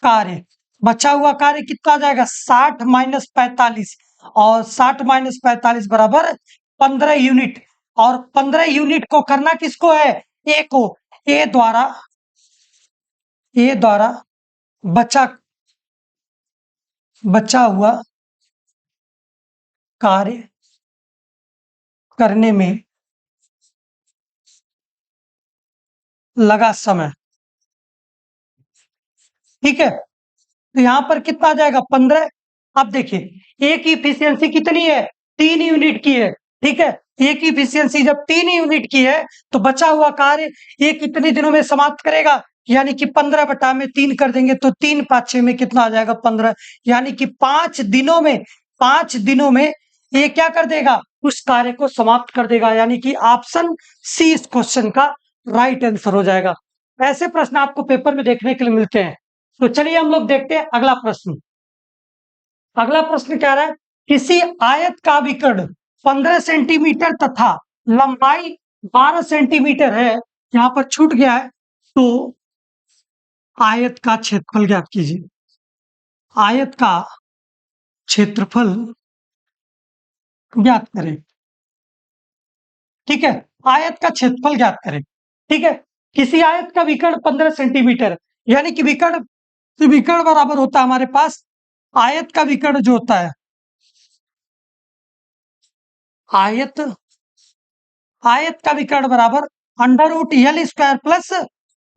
कार्य, बचा हुआ कार्य कितना आ जाएगा 60 माइनस 45, और 60 माइनस 45 बराबर 15 यूनिट, और 15 यूनिट को करना किसको है ए को, ए द्वारा बचा हुआ कार्य करने में लगा समय। ठीक है, तो यहां पर कितना आ जाएगा 15। अब देखिए ए की इफिशियंसी कितनी है 3 यूनिट की है। ठीक है, ए की इफिशियंसी जब 3 यूनिट की है तो बचा हुआ कार्य ये कितने दिनों में समाप्त करेगा, यानी कि 15 बटा में 3 कर देंगे तो 3 5 6 में कितना आ जाएगा 15, यानी कि 5 दिनों में ये क्या कर देगा उस कार्य को समाप्त कर देगा, यानी कि ऑप्शन सी इस क्वेश्चन का राइट आंसर हो जाएगा। ऐसे प्रश्न आपको पेपर में देखने के लिए मिलते हैं। तो चलिए हम लोग देखते हैं अगला प्रश्न। अगला प्रश्न क्या रहा है, किसी आयत का विकर्ण 15 सेंटीमीटर तथा लंबाई 12 सेंटीमीटर है, यहां पर छूट गया है, तो आयत का क्षेत्रफल ज्ञात कीजिए। आयत का क्षेत्रफल ज्ञात करें। ठीक है, आयत का क्षेत्रफल ज्ञात करें। ठीक है, किसी आयत का विकर्ण 15 सेंटीमीटर, यानी कि विकर्ण विकर्ण बराबर होता है हमारे पास आयत का विकर्ण जो होता है, आयत आयत का विकर्ण बराबर under root L square plus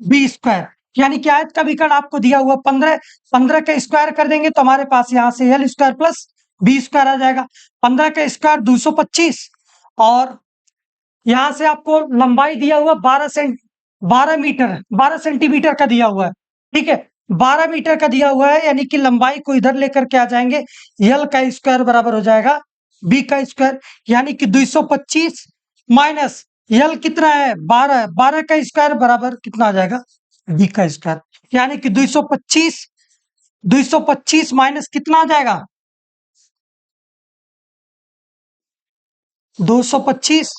B square. यानी कि आयत का विकर्ण आपको दिया हुआ 15, 15 का स्क्वायर कर देंगे तो हमारे पास यहां से L square plus B square आ जाएगा। 15 का स्क्वायर 225, और यहां से आपको लंबाई दिया हुआ 12 मीटर, 12 सेंटीमीटर का दिया हुआ है। ठीक है, 12 मीटर का दिया हुआ है, यानी कि लंबाई को इधर लेकर के आ जाएंगे, एल का स्क्वायर बराबर हो जाएगा बी का स्क्वायर, यानी कि 225 माइनस एल कितना है 12, 12 का स्क्वायर बराबर कितना आ जाएगा बी का स्क्वायर, यानी कि 225, 225 माइनस कितना आ जाएगा 225,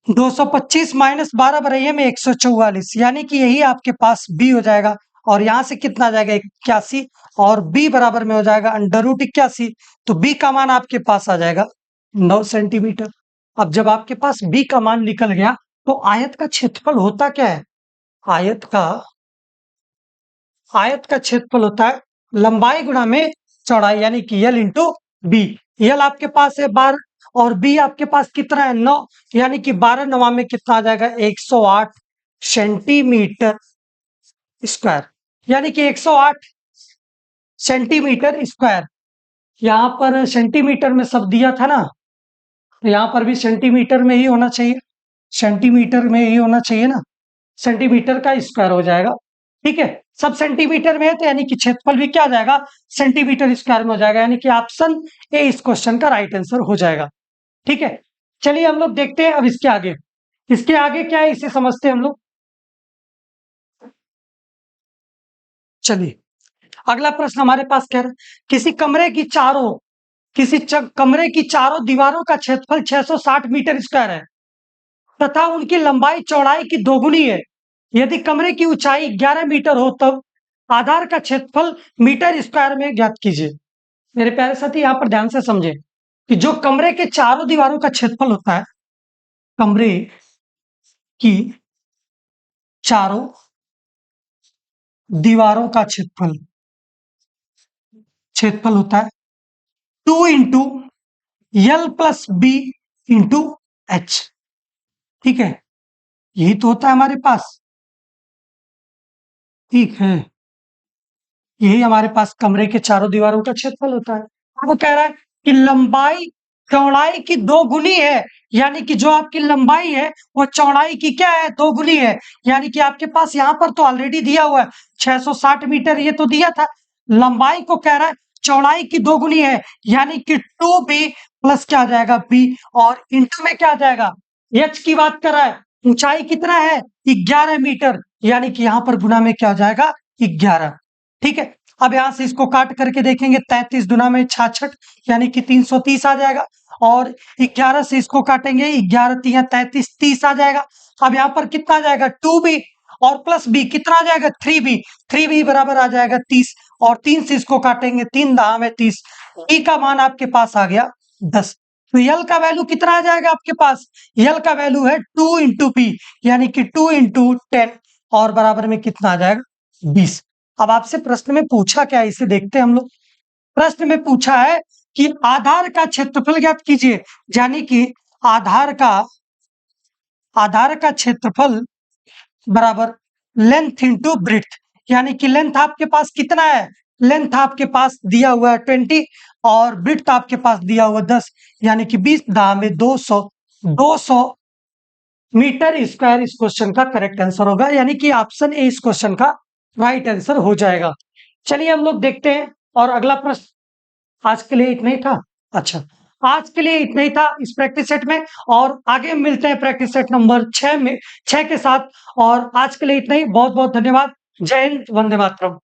225 माइनस 12 बराबर में 144, यानी कि यही आपके पास बी हो जाएगा। और यहां से कितना आ जाएगा 81, और बी बराबर में हो जाएगा अंडर रूट 81, तो बी का मान आपके पास आ जाएगा 9 सेंटीमीटर। अब जब आपके पास बी का मान निकल गया तो आयत का क्षेत्रफल होता क्या है, आयत का क्षेत्रफल होता है लंबाई गुणा में चौड़ाई, यानी कि एल इंटू बी। एल आपके पास है 12 और बी आपके पास कितना है 9, यानी कि 12 9 में कितना आ जाएगा 108 सेंटीमीटर स्क्वायर, यानी कि 108 सेंटीमीटर स्क्वायर। यहां पर सेंटीमीटर में सब दिया था ना, तो यहां पर भी सेंटीमीटर में ही होना चाहिए, सेंटीमीटर में ही होना चाहिए ना, सेंटीमीटर का स्क्वायर हो जाएगा। ठीक है, सब सेंटीमीटर में है तो यानी कि क्षेत्रफल भी क्या आ जाएगा सेंटीमीटर स्क्वायर में हो जाएगा, यानी कि ऑप्शन ए इस क्वेश्चन का राइट आंसर हो जाएगा। ठीक है, चलिए हम लोग देखते हैं अब इसके आगे, इसके आगे क्या है इसे समझते हैं हम लोग। चलिए अगला प्रश्न हमारे पास क्या है, किसी कमरे की चारों दीवारों का क्षेत्रफल 660 मीटर स्क्वायर है तथा उनकी लंबाई चौड़ाई की दोगुनी है। यदि कमरे की ऊंचाई 11 मीटर हो तब आधार का क्षेत्रफल मीटर स्क्वायर में ज्ञात कीजिए। मेरे प्यारे साथी यहां पर ध्यान से समझे कि जो कमरे के चारों दीवारों का क्षेत्रफल होता है, कमरे की चारों दीवारों का क्षेत्रफल होता है 2 into L plus B into H. ठीक है, यही तो होता है हमारे पास। ठीक है, यही हमारे पास कमरे के चारों दीवारों का क्षेत्रफल होता है। अब वो कह रहा है कि लंबाई चौड़ाई की दो गुनी है, यानी कि जो आपकी लंबाई है वो चौड़ाई की क्या है दो गुनी है, यानी कि आपके पास यहाँ पर तो ऑलरेडी दिया हुआ है 660 मीटर, ये तो दिया था। लंबाई को कह रहा है चौड़ाई की दो गुनी है, यानी कि 2b प्लस क्या आ जाएगा b, और इंटू में क्या आ जाएगा h की बात कर रहा है, ऊंचाई कितना है 11 मीटर, यानी कि यहाँ पर गुना में क्या हो जाएगा 11। ठीक है, अब यहां से इसको काट करके देखेंगे 33 दुना में 66, यानी कि 330 आ जाएगा, और 11 से इसको काटेंगे 11 तिया 33, 30 आ जाएगा। अब यहाँ पर कितना आ जाएगा 2b और प्लस b कितना आ जाएगा 3b, 3b बराबर आ जाएगा 30, और 3 से इसको काटेंगे 3 दहा में 30, b का मान आपके पास आ गया 10। तो यल का वैल्यू कितना आ जाएगा आपके पास, यल का वैल्यू है 2 इंटू बी, यानी कि 2 इंटू 10, और बराबर में कितना आ जाएगा 20। अब आपसे प्रश्न में पूछा क्या है इसे देखते हैं हम लोग। प्रश्न में पूछा है कि आधार का क्षेत्रफल ज्ञात कीजिए, यानी कि आधार का क्षेत्रफल बराबर लेंथ इंटू ब्रेड्थ, यानी कि लेंथ आपके पास कितना है, लेंथ आपके पास दिया हुआ है 20 और ब्रेड्थ आपके पास दिया हुआ 10, यानी कि 20 दाह में 200, 200 मीटर स्क्वायर इस क्वेश्चन का करेक्ट आंसर होगा, यानी कि ऑप्शन ए इस क्वेश्चन का राइट आंसर हो जाएगा। चलिए हम लोग देखते हैं और अगला प्रश्न, आज के लिए इतना ही था। अच्छा, आज के लिए इतना ही था इस प्रैक्टिस सेट में और आगे मिलते हैं प्रैक्टिस सेट नंबर 6 में 6 के साथ और आज के लिए इतना ही। बहुत-बहुत धन्यवाद। जय हिंद, वंदे मातरम।